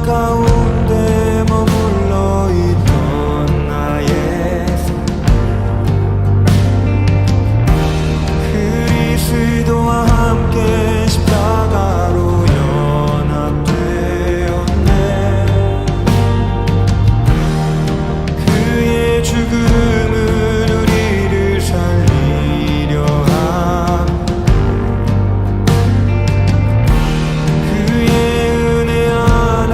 가운데 머물러 있던 나의 삶 그리스도와 함께 십자가로 연합되었네. 그의 죽음은 우리를 살리려 함 그의 은혜 안에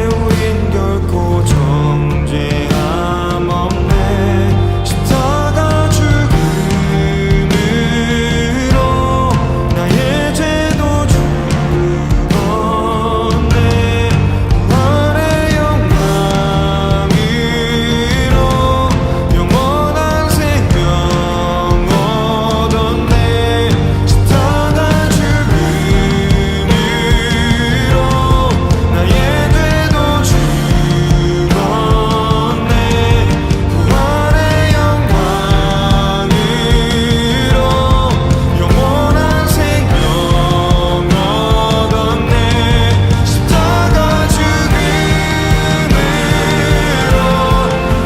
우린 결코 정죄함 없네. 십자가 죽음으로 나의 죄도 죽었네. 부활의 영광으로 영원한 생명 얻었네. 십자가 죽음으로 나의 죄도 죽었네. 부활의 영광으로 영원한 생명 얻었네. 십자가 죽음으로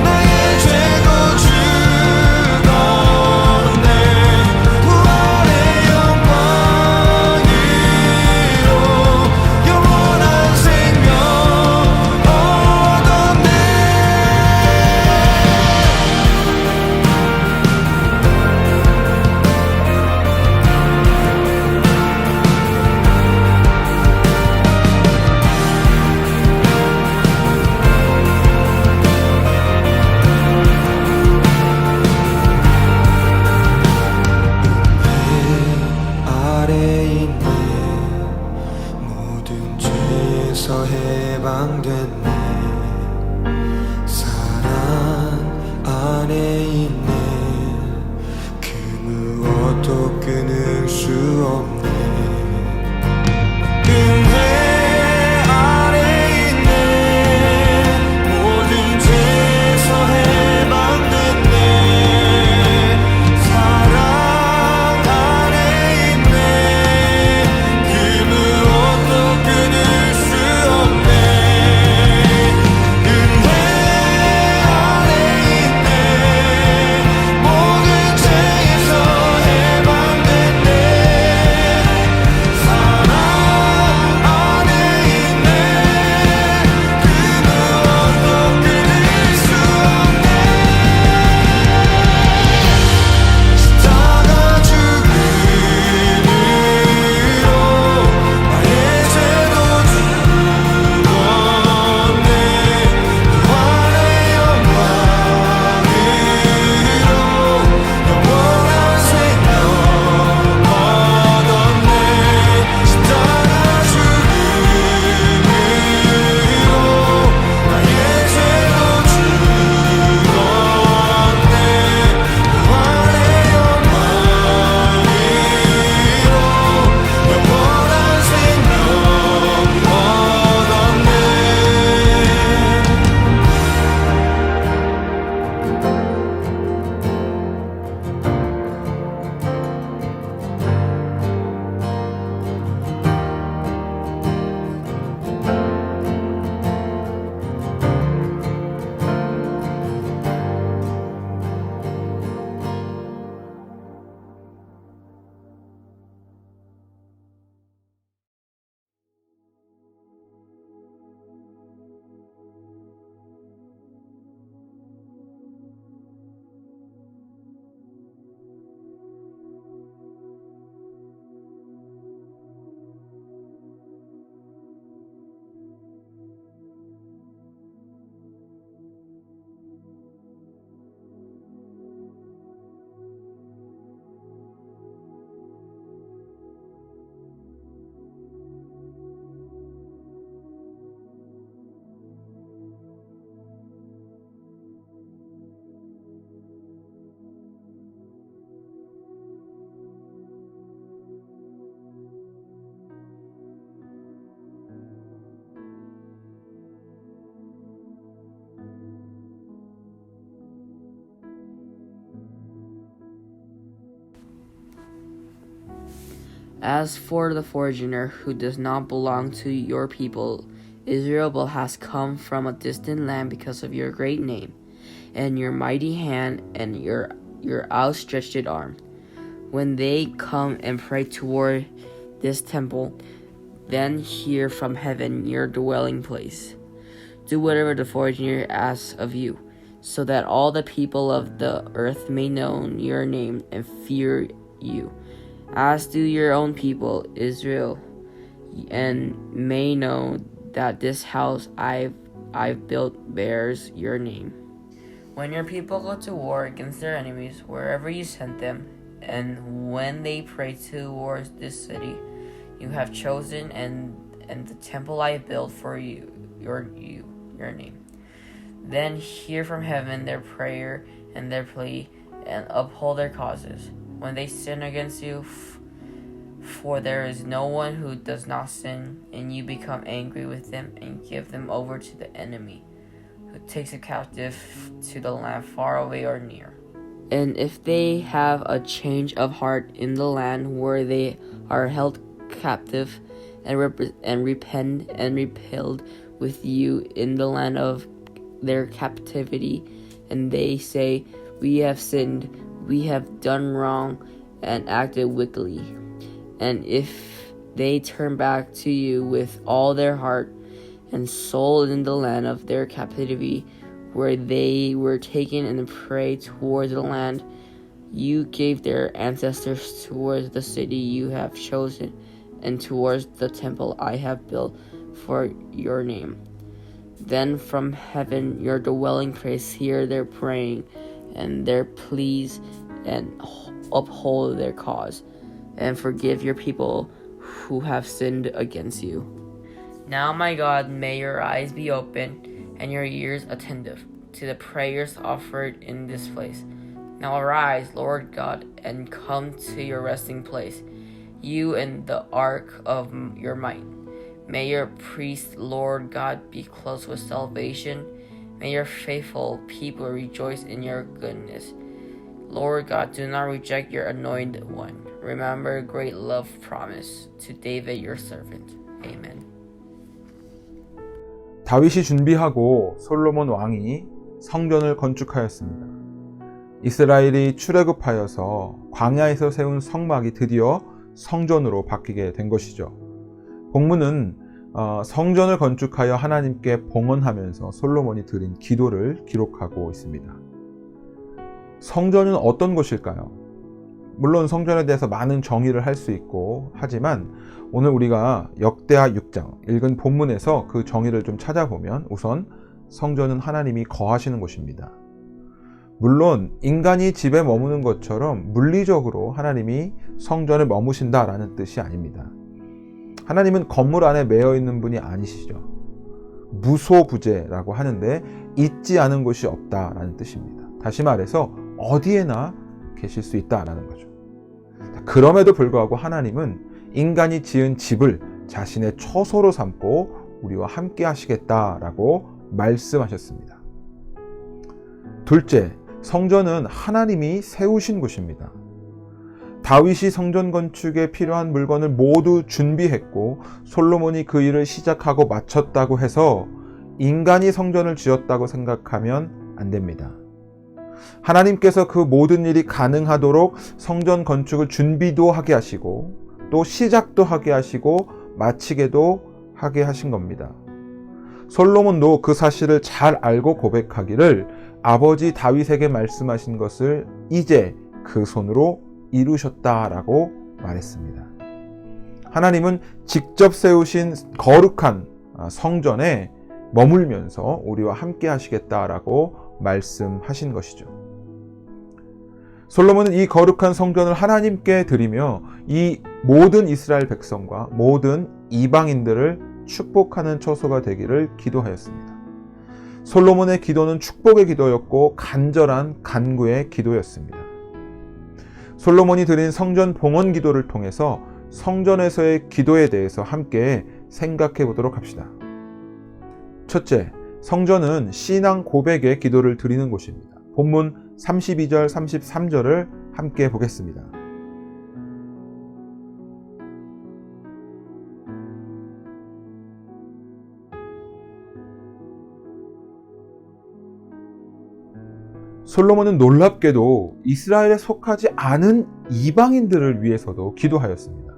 나의 죄도 죽었네. 부활의 영광으로 영원한 생명 얻었네. 아래 있네. 모든 죄에서 해방됐네. 사랑 안에 있네. 그 무엇도 끊을 수 없네. 은혜 아래 있네. 모든 죄에서 해방됐네. 사랑 안에 있네. 그 무엇도 끊을 수 없네. 은혜 안에 있네. 모든 죄에서 해방됐네. 사랑 안에 있네. 그 무엇도 끊을 수 없네. 십자가 죽음으로 나의 죄도 죽었네. 부활의 영광으로 영원한 생명 얻었네. 십자가 죽음으로 나의 죄도 죽었네. 부활의 영광으로 영원한 생명 얻었네. As for the foreigner who does not belong to your people, Israel but has come from a distant land because of your great name, and your mighty hand, and your outstretched arm. When they come and pray toward this temple, then hear from heaven your dwelling place. Do whatever the foreigner asks of you, so that all the people of the earth may know your name and fear you, as do your own people, Israel, and may know that this house I've built bears your name. When your people go to war against their enemies, wherever you send them, and when they pray towards this city you have chosen, and the temple I have built for you, your name, then hear from heaven their prayer and their plea, and uphold their causes. When they sin against you, for there is no one who does not sin, and you become angry with them and give them over to the enemy, who takes a captive to the land far away or near. And if they have a change of heart in the land where they are held captive, and repent and repelled with you in the land of their captivity, and they say, we have sinned, we have done wrong, and acted wickedly. And if they turn back to you with all their heart and soul in the land of their captivity, where they were taken, and pray towards the land you gave their ancestors, towards the city you have chosen, and towards the temple I have built for your name, then from heaven your dwelling place hear their praying and their pleas, and uphold their cause, and forgive your people who have sinned against you. Now, my God, may your eyes be open and your ears attentive to the prayers offered in this place. Now arise, Lord God, and come to your resting place, you and the ark of your might. May your priest, Lord God, be clothed with salvation. May your faithful people rejoice in your goodness. Lord God, do not reject your anointed one. Remember great love promised to David your servant. Amen. 다윗이 준비하고 솔로몬 왕이 성전을 건축하였습니다. 이스라엘이 출애굽하여서 광야에서 세운 성막이 드디어 성전으로 바뀌게 된 것이죠. 본문은 성전을 건축하여 하나님께 봉헌하면서 솔로몬이 드린 기도를 기록하고 있습니다. 성전은 어떤 곳일까요? 물론 성전에 대해서 많은 정의를 할 수 있고 하지만 오늘 우리가 역대하 6장 읽은 본문에서 그 정의를 좀 찾아보면 우선 성전은 하나님이 거하시는 곳입니다. 물론 인간이 집에 머무는 것처럼 물리적으로 하나님이 성전에 머무신다라는 뜻이 아닙니다. 하나님은 건물 안에 매여 있는 분이 아니시죠. 무소부재라고 하는데 있지 않은 곳이 없다라는 뜻입니다. 다시 말해서 어디에나 계실 수 있다라는 거죠. 그럼에도 불구하고 하나님은 인간이 지은 집을 자신의 처소로 삼고 우리와 함께 하시겠다라고 말씀하셨습니다. 둘째, 성전은 하나님이 세우신 곳입니다. 다윗이 성전 건축에 필요한 물건을 모두 준비했고 솔로몬이 그 일을 시작하고 마쳤다고 해서 인간이 성전을 지었다고 생각하면 안 됩니다. 하나님께서 그 모든 일이 가능하도록 성전 건축을 준비도 하게 하시고 또 시작도 하게 하시고 마치게도 하게 하신 겁니다. 솔로몬도 그 사실을 잘 알고 고백하기를 아버지 다윗에게 말씀하신 것을 이제 그 손으로 이루셨다라고 말했습니다. 하나님은 직접 세우신 거룩한 성전에 머물면서 우리와 함께 하시겠다라고 말씀하신 것이죠. 솔로몬은 이 거룩한 성전을 하나님께 드리며 이 모든 이스라엘 백성과 모든 이방인들을 축복하는 처소가 되기를 기도하였습니다. 솔로몬의 기도는 축복의 기도였고 간절한 간구의 기도였습니다. 솔로몬이 드린 성전 봉헌 기도를 통해서 성전에서의 기도에 대해서 함께 생각해 보도록 합시다. 첫째, 성전은 신앙 고백의 기도를 드리는 곳입니다. 본문 32절, 33절을 함께 보겠습니다. 솔로몬은 놀랍게도 이스라엘에 속하지 않은 이방인들을 위해서도 기도하였습니다.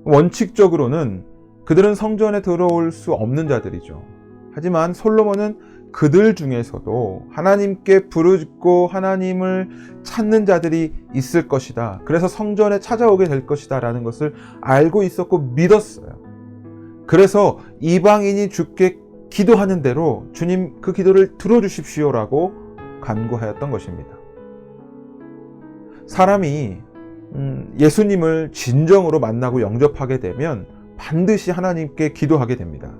원칙적으로는 그들은 성전에 들어올 수 없는 자들이죠. 하지만 솔로몬은 그들 중에서도 하나님께 부르짖고 하나님을 찾는 자들이 있을 것이다. 그래서 성전에 찾아오게 될 것이다 라는 것을 알고 있었고 믿었어요. 그래서 이방인이 주께 기도하는 대로 주님 그 기도를 들어주십시오라고 간구하였던 것입니다. 사람이 예수님을 진정으로 만나고 영접하게 되면 반드시 하나님께 기도하게 됩니다.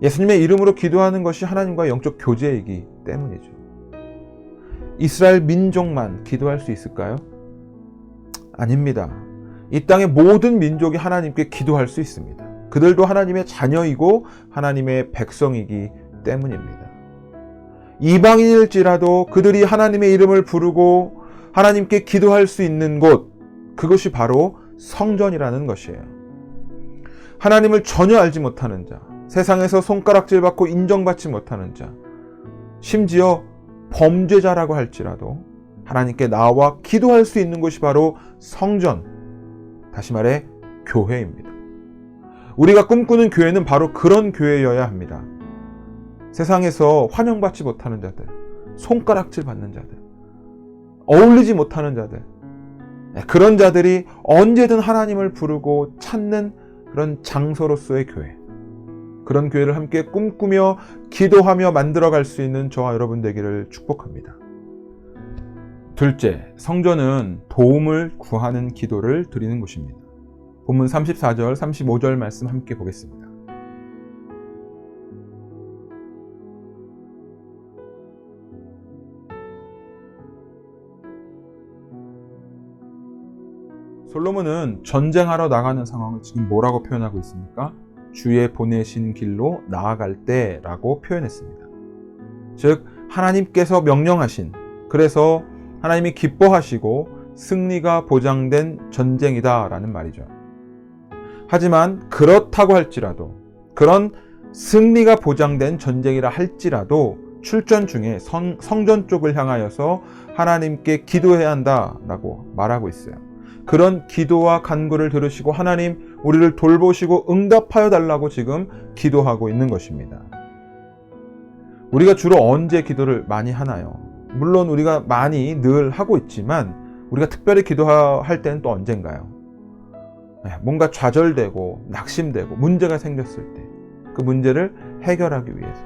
예수님의 이름으로 기도하는 것이 하나님과 영적 교제이기 때문이죠. 이스라엘 민족만 기도할 수 있을까요? 아닙니다. 이 땅의 모든 민족이 하나님께 기도할 수 있습니다. 그들도 하나님의 자녀이고 하나님의 백성이기 때문입니다. 이방인일지라도 그들이 하나님의 이름을 부르고 하나님께 기도할 수 있는 곳, 그것이 바로 성전이라는 것이에요. 하나님을 전혀 알지 못하는 자, 세상에서 손가락질 받고 인정받지 못하는 자, 심지어 범죄자라고 할지라도 하나님께 나와 기도할 수 있는 곳이 바로 성전, 다시 말해 교회입니다. 우리가 꿈꾸는 교회는 바로 그런 교회여야 합니다. 세상에서 환영받지 못하는 자들, 손가락질 받는 자들, 어울리지 못하는 자들, 그런 자들이 언제든 하나님을 부르고 찾는 그런 장소로서의 교회, 그런 교회를 함께 꿈꾸며 기도하며 만들어갈 수 있는 저와 여러분 되기를 축복합니다. 둘째, 성전은 도움을 구하는 기도를 드리는 곳입니다. 본문 34절, 35절 말씀 함께 보겠습니다. 솔로몬은 전쟁하러 나가는 상황을 지금 뭐라고 표현하고 있습니까? 주의 보내신 길로 나아갈 때라고 표현했습니다. 즉 하나님께서 명령하신, 그래서 하나님이 기뻐하시고 승리가 보장된 전쟁이다 라는 말이죠. 하지만 그렇다고 할지라도, 그런 승리가 보장된 전쟁이라 할지라도 출전 중에 성전 쪽을 향하여서 하나님께 기도해야 한다라고 말하고 있어요. 그런 기도와 간구를 들으시고 하나님 우리를 돌보시고 응답하여 달라고 지금 기도하고 있는 것입니다. 우리가 주로 언제 기도를 많이 하나요? 물론 우리가 많이 늘 하고 있지만 우리가 특별히 기도할 때는 또 언젠가요? 뭔가 좌절되고 낙심되고 문제가 생겼을 때, 그 문제를 해결하기 위해서,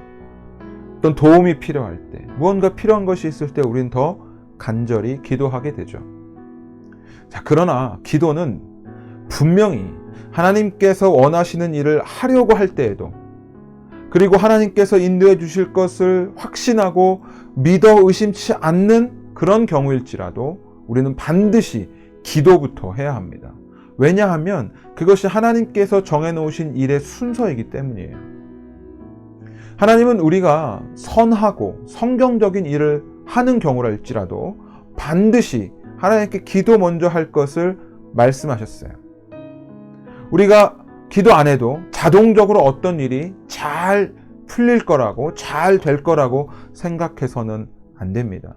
어떤 도움이 필요할 때, 무언가 필요한 것이 있을 때 우리는 더 간절히 기도하게 되죠. 자, 그러나 기도는 분명히 하나님께서 원하시는 일을 하려고 할 때에도, 그리고 하나님께서 인도해 주실 것을 확신하고 믿어 의심치 않는 그런 경우일지라도 우리는 반드시 기도부터 해야 합니다. 왜냐하면 그것이 하나님께서 정해놓으신 일의 순서이기 때문이에요. 하나님은 우리가 선하고 성경적인 일을 하는 경우랄지라도 반드시 하나님께 기도 먼저 할 것을 말씀하셨어요. 우리가 기도 안 해도 자동적으로 어떤 일이 잘 풀릴 거라고, 잘 될 거라고 생각해서는 안 됩니다.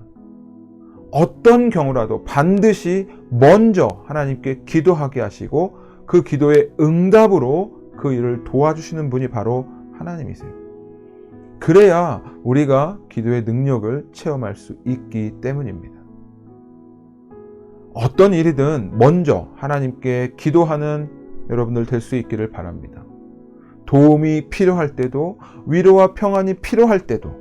어떤 경우라도 반드시 먼저 하나님께 기도하게 하시고 그 기도의 응답으로 그 일을 도와주시는 분이 바로 하나님이세요. 그래야 우리가 기도의 능력을 체험할 수 있기 때문입니다. 어떤 일이든 먼저 하나님께 기도하는 여러분들 될 수 있기를 바랍니다. 도움이 필요할 때도, 위로와 평안이 필요할 때도,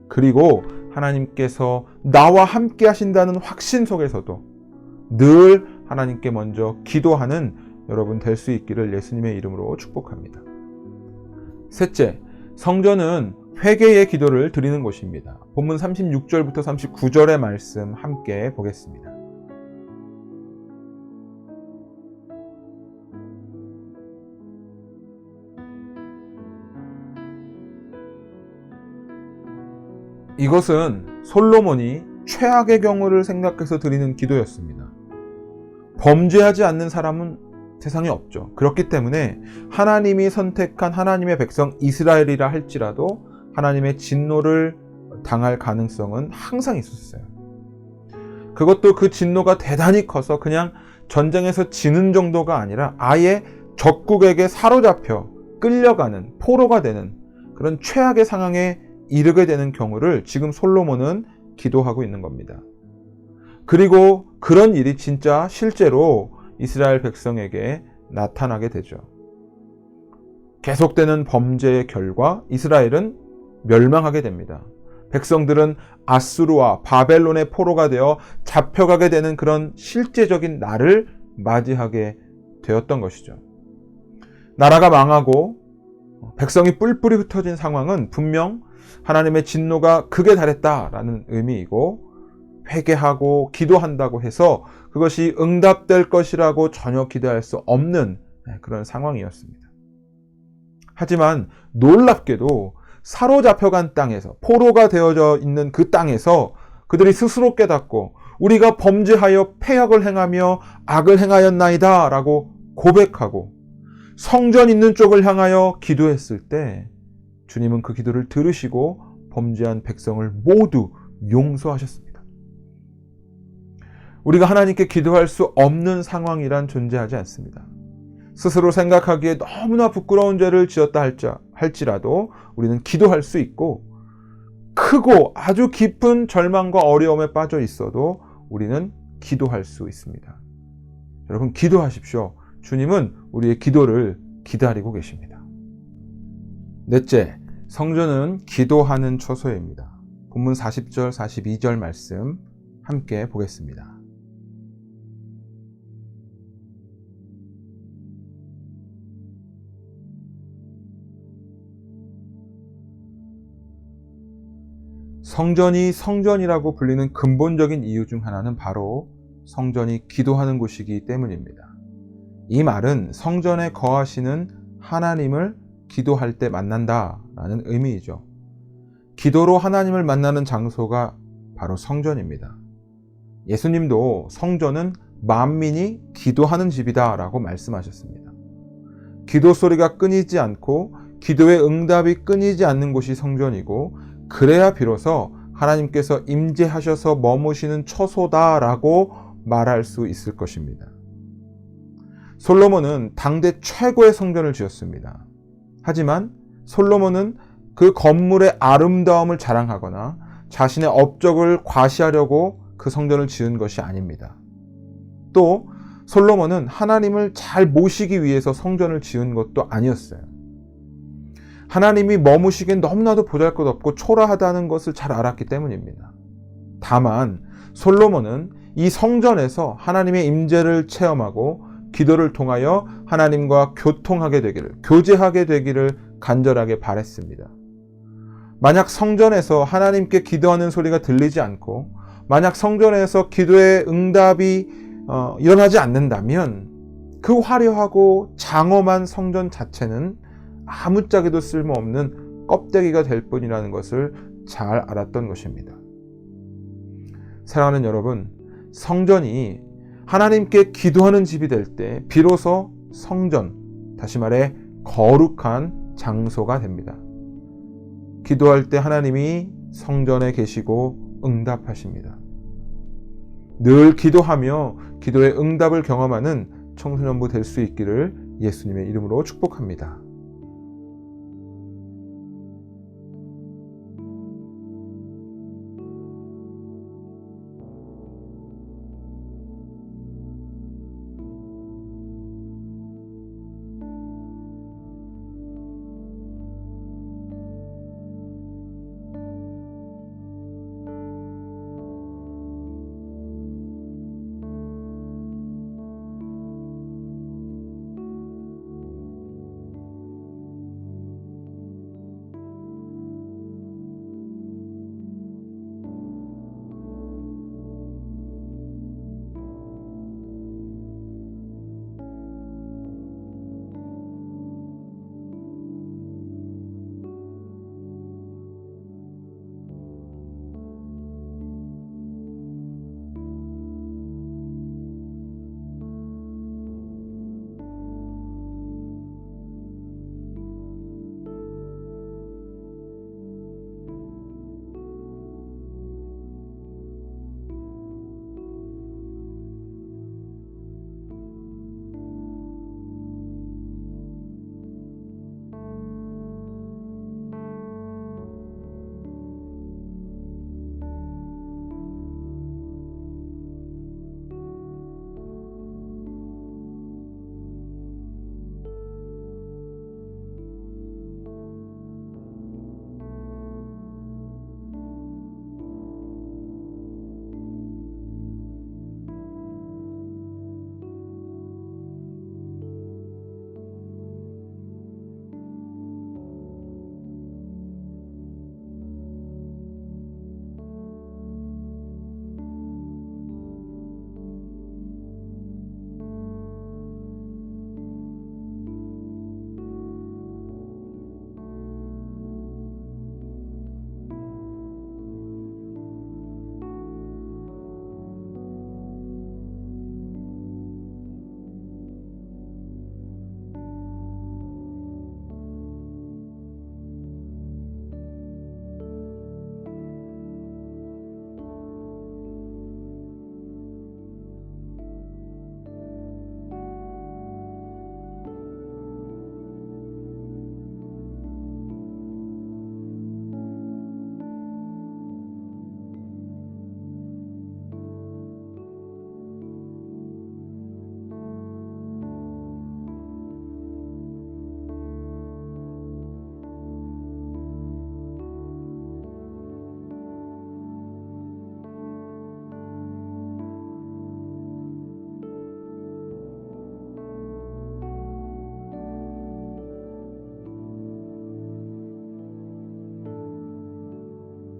그리고 하나님께서 나와 함께 하신다는 확신 속에서도 늘 하나님께 먼저 기도하는 여러분 될 수 있기를 예수님의 이름으로 축복합니다. 셋째, 성전은 회개의 기도를 드리는 곳입니다. 본문 36절부터 39절의 말씀 함께 보겠습니다. 이것은 솔로몬이 최악의 경우를 생각해서 드리는 기도였습니다. 범죄하지 않는 사람은 세상에 없죠. 그렇기 때문에 하나님이 선택한 하나님의 백성 이스라엘이라 할지라도 하나님의 진노를 당할 가능성은 항상 있었어요. 그것도 그 진노가 대단히 커서 그냥 전쟁에서 지는 정도가 아니라 아예 적국에게 사로잡혀 끌려가는, 포로가 되는 그런 최악의 상황에 이르게 되는 경우를 지금 솔로몬은 기도하고 있는 겁니다. 그리고 그런 일이 진짜 실제로 이스라엘 백성에게 나타나게 되죠. 계속되는 범죄의 결과 이스라엘은 멸망하게 됩니다. 백성들은 아수르와 바벨론의 포로가 되어 잡혀가게 되는 그런 실제적인 날을 맞이하게 되었던 것이죠. 나라가 망하고 백성이 뿔뿔이 흩어진 상황은 분명 하나님의 진노가 극에 달했다라는 의미이고, 회개하고 기도한다고 해서 그것이 응답될 것이라고 전혀 기대할 수 없는 그런 상황이었습니다. 하지만 놀랍게도 사로잡혀간 땅에서, 포로가 되어져 있는 그 땅에서 그들이 스스로 깨닫고 우리가 범죄하여 패역을 행하며 악을 행하였나이다 라고 고백하고 성전 있는 쪽을 향하여 기도했을 때 주님은 그 기도를 들으시고 범죄한 백성을 모두 용서하셨습니다. 우리가 하나님께 기도할 수 없는 상황이란 존재하지 않습니다. 스스로 생각하기에 너무나 부끄러운 죄를 지었다 할지라도 우리는 기도할 수 있고, 크고 아주 깊은 절망과 어려움에 빠져 있어도 우리는 기도할 수 있습니다. 여러분, 기도하십시오. 주님은 우리의 기도를 기다리고 계십니다. 넷째, 성전은 기도하는 처소입니다. 본문 40절, 42절 말씀 함께 보겠습니다. 성전이 성전이라고 불리는 근본적인 이유 중 하나는 바로 성전이 기도하는 곳이기 때문입니다. 이 말은 성전에 거하시는 하나님을 기도할 때 만난다라는 의미이죠. 기도로 하나님을 만나는 장소가 바로 성전입니다. 예수님도 성전은 만민이 기도하는 집이다라고 말씀하셨습니다. 기도 소리가 끊이지 않고 기도의 응답이 끊이지 않는 곳이 성전이고, 그래야 비로소 하나님께서 임재하셔서 머무시는 처소다라고 말할 수 있을 것입니다. 솔로몬은 당대 최고의 성전을 지었습니다. 하지만 솔로몬은 그 건물의 아름다움을 자랑하거나 자신의 업적을 과시하려고 그 성전을 지은 것이 아닙니다. 또 솔로몬은 하나님을 잘 모시기 위해서 성전을 지은 것도 아니었어요. 하나님이 머무시기엔 너무나도 보잘것없고 초라하다는 것을 잘 알았기 때문입니다. 다만 솔로몬은 이 성전에서 하나님의 임재를 체험하고 기도를 통하여 하나님과 교통하게 되기를, 교제하게 되기를 간절하게 바랬습니다. 만약 성전에서 하나님께 기도하는 소리가 들리지 않고, 만약 성전에서 기도의 응답이 일어나지 않는다면 그 화려하고 장엄한 성전 자체는 아무짝에도 쓸모없는 껍데기가 될 뿐이라는 것을 잘 알았던 것입니다. 사랑하는 여러분, 성전이 하나님께 기도하는 집이 될 때 비로소 성전, 다시 말해 거룩한 장소가 됩니다. 기도할 때 하나님이 성전에 계시고 응답하십니다. 늘 기도하며 기도의 응답을 경험하는 청소년부 될 수 있기를 예수님의 이름으로 축복합니다.